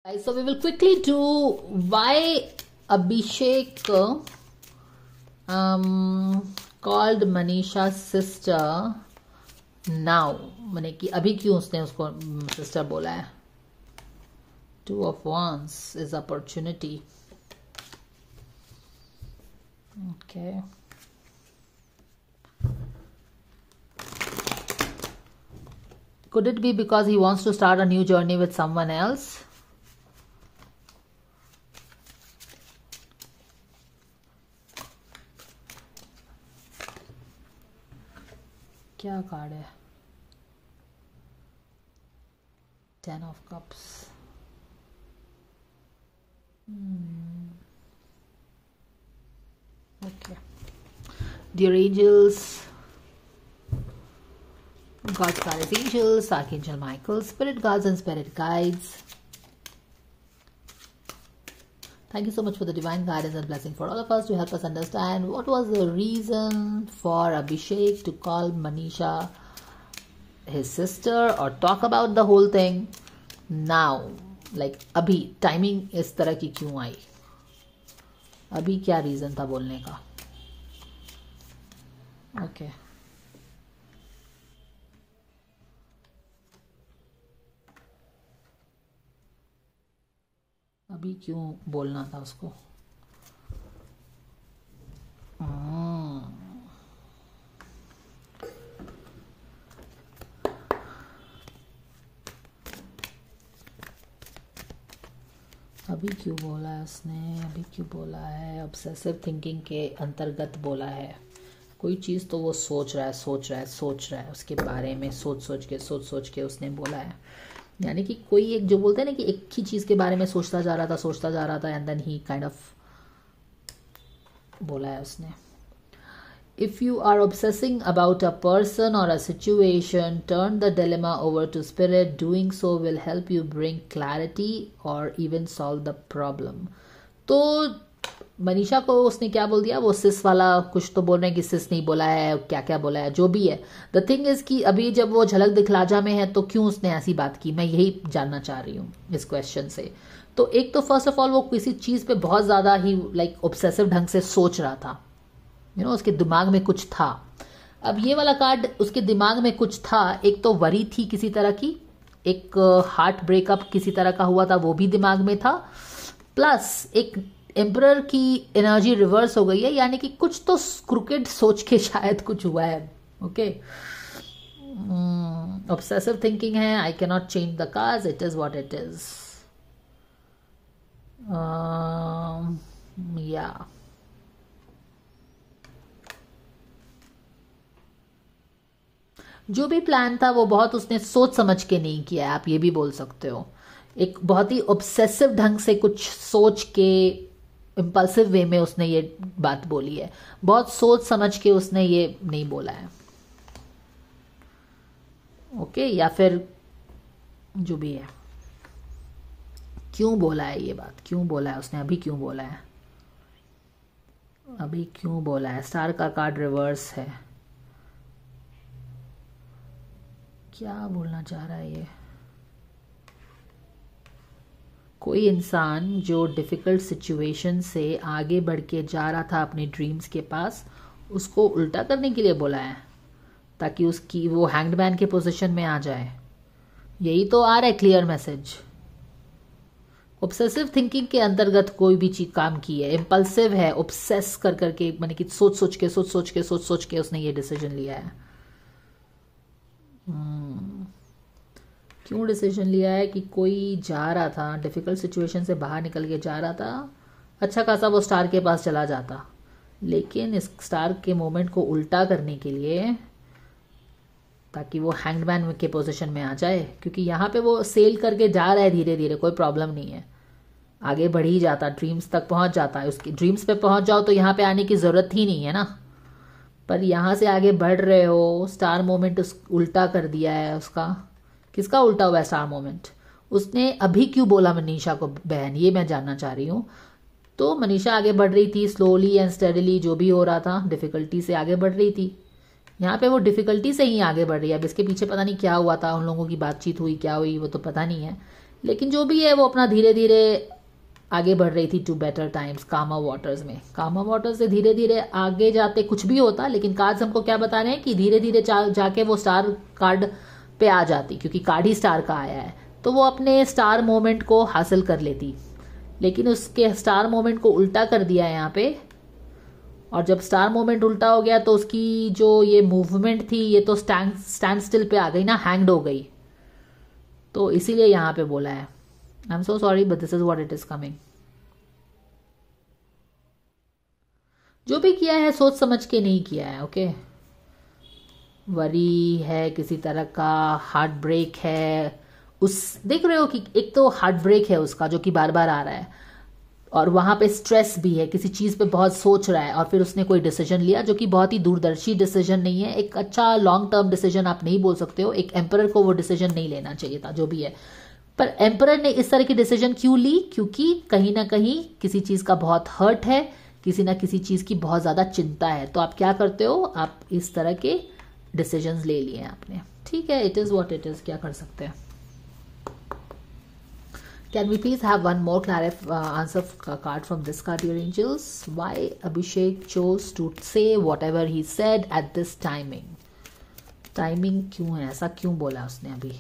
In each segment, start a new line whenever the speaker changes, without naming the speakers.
So we will quickly do why Abhishek called Manisha's sister now. माने कि अभी क्यों उसने उसको sister बोला है. Two of Wands is opportunity. Okay. Could it be because he wants to start a new journey with someone else? क्या card है? Ten of Cups. Okay. Dear angels, God's guardian angels, Archangel Michael, spirit guards and spirit guides. Thank you so much for the divine guidance and blessing for all of us to help us understand what was the reason for Abhishek to call Manisha his sister or talk about the whole thing now. Like अभी timing इस तरह की क्यों आई? अभी क्या reason था बोलने का? ओके अभी क्यों बोलना था उसको? अभी क्यों बोला है उसने? अभी क्यों बोला है? ऑब्सेसिव थिंकिंग के अंतर्गत बोला है. कोई चीज़ तो वो सोच रहा है उसके बारे में सोच के उसने बोला है. यानी कि कोई एक जो बोलते हैं ना कि एक ही चीज़ के बारे में सोचता जा रहा था and then he kind of बोला है उसने. If you are obsessing about a person or a situation, turn the dilemma over to spirit. Doing so will help you bring clarity or even solve the problem. तो मनीषा को उसने क्या बोल दिया? वो सिस वाला कुछ तो बोल रहे हैं कि सिस नहीं बोला है, क्या क्या बोला है, जो भी है. द थिंग इज कि अभी जब वो झलक दिखलाजा में है तो क्यों उसने ऐसी बात की? मैं यही जानना चाह रही हूँ इस क्वेश्चन से. तो एक तो फर्स्ट ऑफ ऑल वो किसी चीज़ पे बहुत ज़्यादा ही लाइक ऑब्सेसिव ढंग से सोच रहा था. उसके दिमाग में कुछ था. अब ये वाला कार्ड उसके दिमाग में कुछ था. एक तो वरी थी किसी तरह की, एक हार्ट ब्रेकअप किसी तरह का हुआ था, वो भी दिमाग में था. प्लस एक एम्परर की एनर्जी रिवर्स हो गई है, यानी कि कुछ तो क्रुकेड सोच के शायद कुछ हुआ है. ओके ऑब्सेसिव थिंकिंग है. I can not change the cards, it is what it is. या जो भी प्लान था वो बहुत उसने सोच समझ के नहीं किया है, आप ये भी बोल सकते हो. एक बहुत ही ऑब्सेसिव ढंग से कुछ सोच के इम्पल्सिव वे में उसने ये बात बोली है. बहुत सोच समझ के उसने ये नहीं बोला है. ओके या फिर जो भी है, क्यों बोला है ये बात? क्यों बोला है उसने? अभी क्यों बोला है? अभी क्यों बोला है? स्टार का कार्ड रिवर्स है. क्या बोलना चाह रहा है ये? कोई इंसान जो डिफिकल्ट सिचुएशन से आगे बढ़ के जा रहा था अपने ड्रीम्स के पास, उसको उल्टा करने के लिए बोला है ताकि उसकी वो हैंग्ड मैन के पोजीशन में आ जाए. यही तो आ रहा है क्लियर मैसेज. ऑब्सेसिव थिंकिंग के अंतर्गत कोई भी चीज काम की है, इम्पल्सिव है, ऑब्सेस कर करके माने कि सोच सोच के उसने ये डिसीजन लिया है. क्यों डिसीजन लिया है? कि कोई जा रहा था डिफिकल्ट सिचुएशन से बाहर निकल के जा रहा था, अच्छा खासा वो स्टार के पास चला जाता, लेकिन इस स्टार के मोमेंट को उल्टा करने के लिए ताकि वो हैंगमैन के पोजीशन में आ जाए. क्योंकि यहाँ पे वो सेल करके जा रहा है धीरे धीरे, कोई प्रॉब्लम नहीं है, आगे बढ़ ही जाता, ड्रीम्स तक पहुंच जाता है. उसकी ड्रीम्स पे पहुंच जाओ तो यहाँ पे आने की जरूरत ही नहीं है ना. पर यहाँ से आगे बढ़ रहे हो, स्टार मोमेंट उल्टा कर दिया है उसका. किसका उल्टा हुआ है स्टार मोमेंट? उसने अभी क्यों बोला मनीषा को बहन, ये मैं जानना चाह रही हूँ. तो मनीषा आगे बढ़ रही थी स्लोली एंड स्टेडली, जो भी हो रहा था डिफिकल्टी से आगे बढ़ रही थी. यहाँ पे वो डिफिकल्टी से ही आगे बढ़ रही है. अब इसके पीछे पता नहीं क्या हुआ था, उन लोगों की बातचीत हुई, क्या हुई वो तो पता नहीं है, लेकिन जो भी है वो अपना धीरे धीरे आगे बढ़ रही थी to better times calmer waters में। कामा वाटर्स से धीरे धीरे आगे जाते कुछ भी होता, लेकिन कार्ड्स हमको क्या बता रहे हैं कि धीरे धीरे जाके वो स्टार कार्ड पे आ जाती, क्योंकि कार्ड ही स्टार का आया है, तो वो अपने स्टार मोमेंट को हासिल कर लेती। लेकिन उसके स्टार मोमेंट को उल्टा कर दिया है यहाँ पे, और जब स्टार मोमेंट उल्टा हो गया तो उसकी जो ये मूवमेंट थी ये तो स्टैंड स्टिल पे आ गई ना, हैंग्ड हो गई। तो इसीलिए यहाँ पे बोला है। I am so sorry but this is what it is coming. जो भी किया है सोच समझ के नहीं किया है, ओके। वरी है किसी तरह का, हार्ट ब्रेक है, उस देख रहे हो कि एक तो हार्ट ब्रेक है उसका जो कि बार बार आ रहा है, और वहां पे स्ट्रेस भी है, किसी चीज पे बहुत सोच रहा है, और फिर उसने कोई डिसीजन लिया जो कि बहुत ही दूरदर्शी डिसीजन नहीं है, एक अच्छा लॉन्ग टर्म डिसीजन आप नहीं बोल सकते हो। एक एम्परर को वो डिसीजन नहीं लेना चाहिए था, जो भी है। पर एम्परर ने इस तरह की डिसीजन क्यों ली? क्योंकि कहीं ना कहीं किसी चीज का बहुत हर्ट है, किसी ना किसी चीज की बहुत ज्यादा चिंता है। तो आप क्या करते हो, आप इस तरह के डिसीजंस ले लिए आपने, ठीक है। It is what it is, क्या कर सकते हैं। Can we please have one more answer card from this card, dear angels? Why Abhishek chose to say whatever he said at this timing? Timing क्यों है, ऐसा क्यों बोला उसने अभी?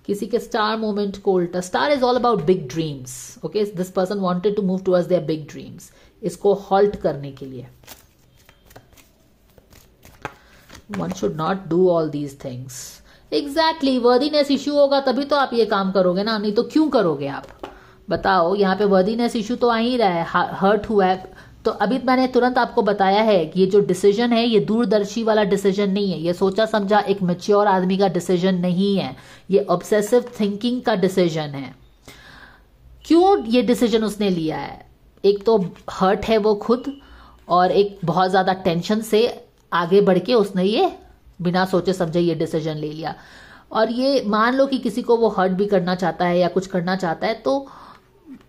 किसी के स्टार मोमेंट को उल्टा। Star is all about big dreams, okay. This person wanted to move towards there big dreams, इसको हॉल्ट करने के लिए। One should not do all these things. Exactly, worthiness issue होगा तभी तो आप ये काम करोगे ना, नहीं तो क्यों करोगे आप बताओ। यहाँ पे वर्दीनेस इश्यू तो आ ही रहा है, हर्ट हुआ है। तो अभी मैंने तुरंत आपको बताया है कि ये जो डिसीजन है ये दूरदर्शी वाला डिसीजन नहीं है, ये सोचा समझा एक मैच्योर आदमी का डिसीजन नहीं है, ये ऑब्सेसिव थिंकिंग का डिसीजन है। क्यों ये डिसीजन उसने लिया है? एक तो हर्ट है वो खुद, और एक बहुत ज्यादा टेंशन से आगे बढ़ के उसने ये बिना सोचे समझे ये डिसीजन ले लिया। और ये मान लो कि किसी को वो हर्ट भी करना चाहता है या कुछ करना चाहता है, तो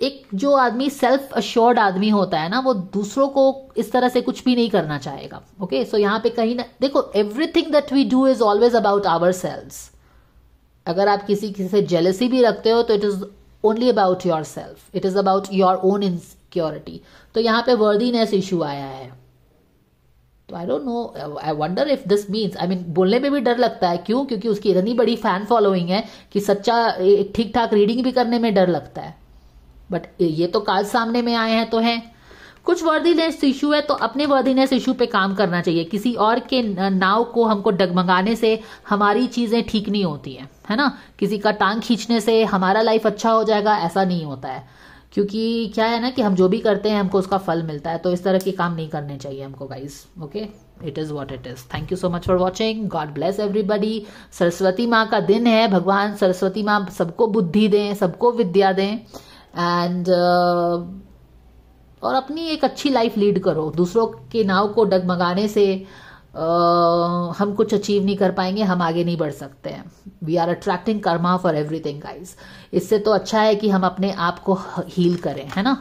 एक जो आदमी सेल्फ अश्योर्ड आदमी होता है ना, वो दूसरों को इस तरह से कुछ भी नहीं करना चाहेगा, ओके। सो यहाँ पे कहीं ना देखो, everything that we do is always about ourselves. अगर आप किसी से जेलसी भी रखते हो तो it is only about yourself, it is about your own insecurity. तो यहाँ पे वर्दीनेस इश्यू आया है। तो I don't know, I wonder if this means, I mean बोलने में भी डर लगता है। क्यों? क्योंकि उसकी इतनी बड़ी फैन फॉलोइंग है कि सच्चा ठीक ठाक रीडिंग भी करने में डर लगता है। बट ये तो काल सामने में आए हैं तो हैं। कुछ वर्दीनेस इशू है तो अपने वर्दीनेस इशू पे काम करना चाहिए। किसी और के नाव को हमको डगमगाने से हमारी चीजें ठीक नहीं होती है ना। किसी का टांग खींचने से हमारा लाइफ अच्छा हो जाएगा, ऐसा नहीं होता है। क्योंकि क्या है ना कि हम जो भी करते हैं हमको उसका फल मिलता है। तो इस तरह के काम नहीं करने चाहिए हमको guys, okay. It is what it is. Thank you so much for watching. God bless everybody. Saraswati माँ का दिन है, भगवान सरस्वती माँ सबको बुद्धि दें, सबको विद्या दें, एंड और अपनी एक अच्छी लाइफ लीड करो। दूसरों के नाव को डगमगाने से हम कुछ अचीव नहीं कर पाएंगे, हम आगे नहीं बढ़ सकते हैं। We are attracting karma for everything guys. इससे तो अच्छा है कि हम अपने आप को हील करें, है ना।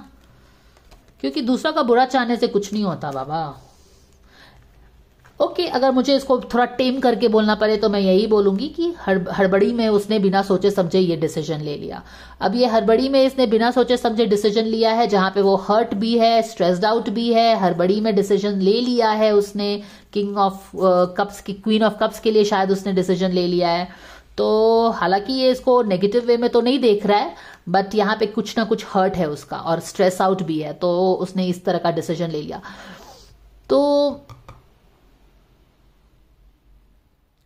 क्योंकि दूसरा का बुरा चाहने से कुछ नहीं होता बाबा, ओके। अगर मुझे इसको थोड़ा टेम करके बोलना पड़े तो मैं यही बोलूंगी कि हड़बड़ी में उसने बिना सोचे समझे ये डिसीजन ले लिया। अब ये हड़बड़ी में इसने बिना सोचे समझे डिसीजन लिया है, जहां पे वो हर्ट भी है, स्ट्रेस्ड आउट भी है, हड़बड़ी में डिसीजन ले लिया है उसने। किंग ऑफ कप्स की, क्वीन ऑफ कप्स के लिए शायद उसने डिसीजन ले लिया है। तो हालांकि ये इसको नेगेटिव वे में तो नहीं देख रहा है, बट यहाँ पे कुछ ना कुछ हर्ट है उसका, और स्ट्रेस आउट भी है, तो उसने इस तरह का डिसीजन ले लिया। तो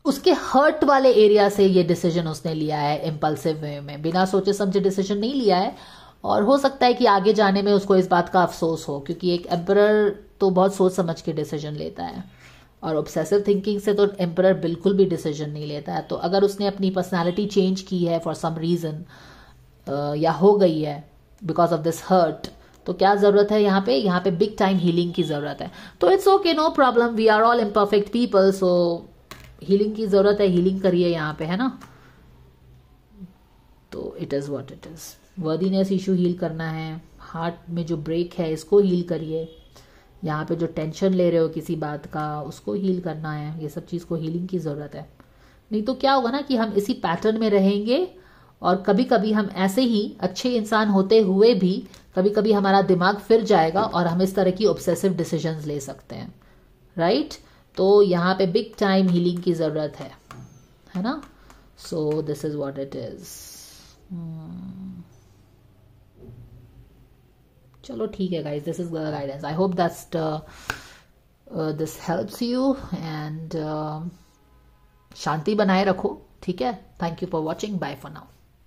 उसके हर्ट वाले एरिया से ये डिसीजन उसने लिया है, इम्पल्सिव वे में, बिना सोचे समझे डिसीजन नहीं लिया है। और हो सकता है कि आगे जाने में उसको इस बात का अफसोस हो, क्योंकि एक एम्परर तो बहुत सोच समझ के डिसीजन लेता है, और ऑब्सेसिव थिंकिंग से तो एम्परर बिल्कुल भी डिसीजन नहीं लेता है। तो अगर उसने अपनी पर्सनालिटी चेंज की है फॉर सम रीजन, या हो गई है बिकॉज ऑफ दिस हर्ट, तो क्या जरूरत है यहाँ पे बिग टाइम हीलिंग की जरूरत है। तो it's okay, no problem, we are all imperfect people, so healing की जरूरत है, हीलिंग करिए यहाँ पे, है ना। तो it is what it is. Worthiness issue heal करना है, हार्ट में जो ब्रेक है इसको हील करिए, यहाँ पे जो टेंशन ले रहे हो किसी बात का उसको हील करना है। ये सब चीज को हीलिंग की जरूरत है। नहीं तो क्या होगा ना कि हम इसी पैटर्न में रहेंगे और कभी कभी हम ऐसे ही अच्छे इंसान होते हुए भी कभी कभी हमारा दिमाग फिर जाएगा और हम इस तरह की ऑब्सेसिव डिसीजंस ले सकते हैं, राइट? तो यहाँ पे बिग टाइम हीलिंग की ज़रूरत है ना? So this is what it is. चलो ठीक है guys, this is the guidance. I hope that's this helps you and शांति बनाए रखो, ठीक है? Thank you for watching, bye for now.